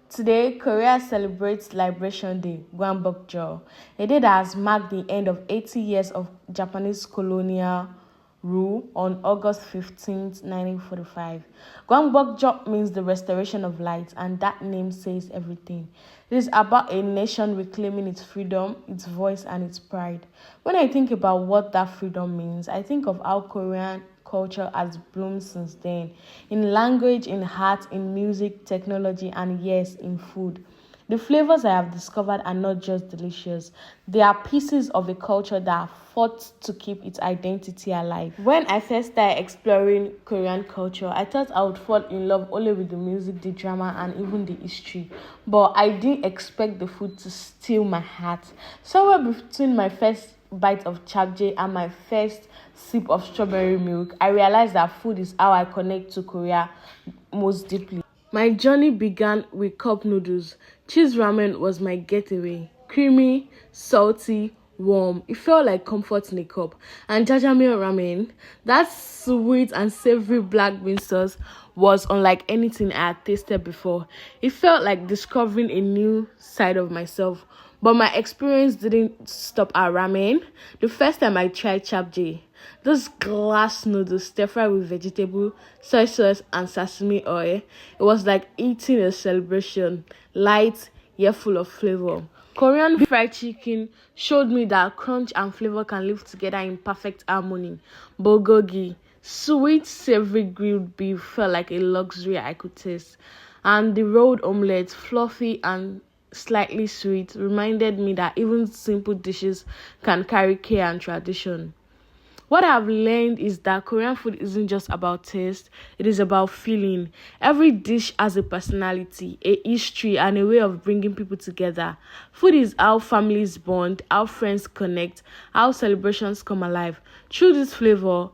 Today, Korea celebrates Liberation Day, Gwangbokjeol, a day that has marked the end of 80 years of Japanese colonial rule on August 15, 1945. Gwangbokjeol means the restoration of light, and that name says everything. It is about a nation reclaiming its freedom, its voice, and its pride. When I think about what that freedom means, I think of how Korean culture has bloomed since then, in language, in art, in music, technology, and yes, in food. The flavors I have discovered are not just delicious, they are pieces of a culture that fought to keep its identity alive. When I first started exploring Korean culture, I thought I would fall in love only with the music, the drama, and even the history. But I didn't expect the food to steal my heart. Somewhere between my first bite of chapje and my first sip of strawberry milk, I realized that food is how I connect to Korea most deeply. My journey began with cup noodles. Cheese ramen was my getaway. Creamy, salty, warm. It felt like comfort in a cup. And jajangmyeon ramen, that sweet and savory black bean sauce, was unlike anything I had tasted before. It felt like discovering a new side of myself. But my experience didn't stop at ramen. The first time I tried chapje, those glass noodles stir-fried with vegetable, soy sauce, and sesame oil, it was like eating a celebration, light yet full of flavor. Korean fried chicken showed me that crunch and flavor can live together in perfect harmony. Bulgogi, sweet, savory grilled beef, felt like a luxury I could taste. And the rolled omelette, fluffy and slightly sweet, reminded me that even simple dishes can carry care and tradition. What I've learned is that Korean food isn't just about taste, it is about feeling. Every dish has a personality, a history, and a way of bringing people together. Food is how families bond, how friends connect, how celebrations come alive. Through this flavor,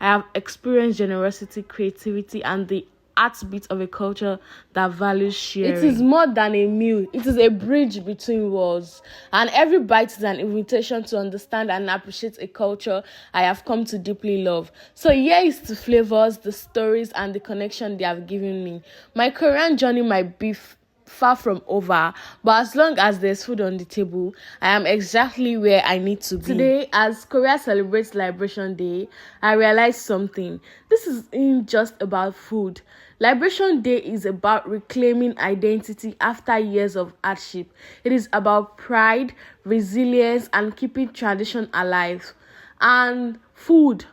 I have experienced generosity, creativity, and the heartbeat of a culture that values sharing. It is more than a meal. It is a bridge between worlds. And every bite is an invitation to understand and appreciate a culture I have come to deeply love. So here is the flavors, the stories, and the connection they have given me. My Korean journey might be far from over, but as long as there's food on the table, I am exactly where I need to be. Today, as Korea celebrates Liberation Day, I realized something. This isn't just about food. Liberation Day is about reclaiming identity after years of hardship. It is about pride, resilience, and keeping tradition alive. And food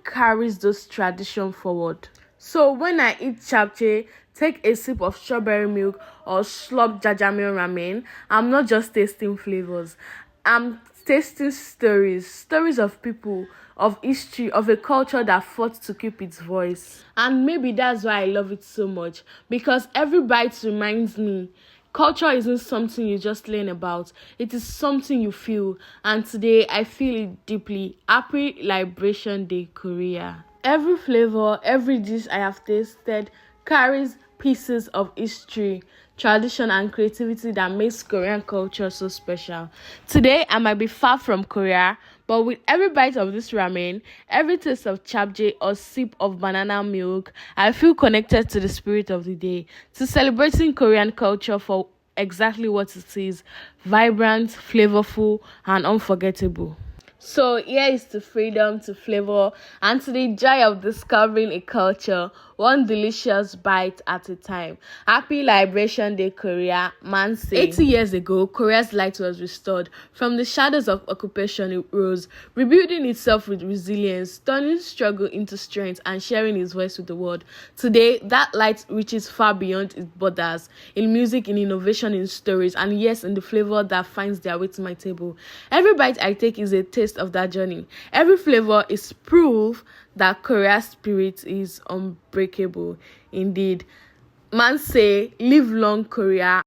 carries those traditions forward. So when I eat chapche, take a sip of strawberry milk, or slurp jajangmyeon ramen, I'm not just tasting flavors. I'm tasting stories of people, of history, of a culture that fought to keep its voice. And maybe that's why I love it so much, because every bite reminds me culture isn't something you just learn about. It is something you feel. And today, I feel it deeply. Happy Liberation Day, Korea. Every flavor, every dish I have tasted carries pieces of history, tradition, and creativity that makes Korean culture so special. Today, I might be far from Korea, but with every bite of this ramen, every taste of chapje or sip of banana milk, I feel connected to the spirit of the day, to celebrating Korean culture for exactly what it is: vibrant, flavorful, and unforgettable. So here is to freedom, to flavor, and to the joy of discovering a culture, one delicious bite at a time. Happy Liberation Day, Korea. Manse. 80 years ago, Korea's light was restored. From the shadows of occupation, it rose, rebuilding itself with resilience, turning struggle into strength, and sharing its voice with the world. Today, that light reaches far beyond its borders, in music, in innovation, in stories, and yes, in the flavor that finds their way to my table. Every bite I take is a taste of that journey. Every flavor is proof that Korea's spirit is unbreakable. Indeed, man say, live long Korea.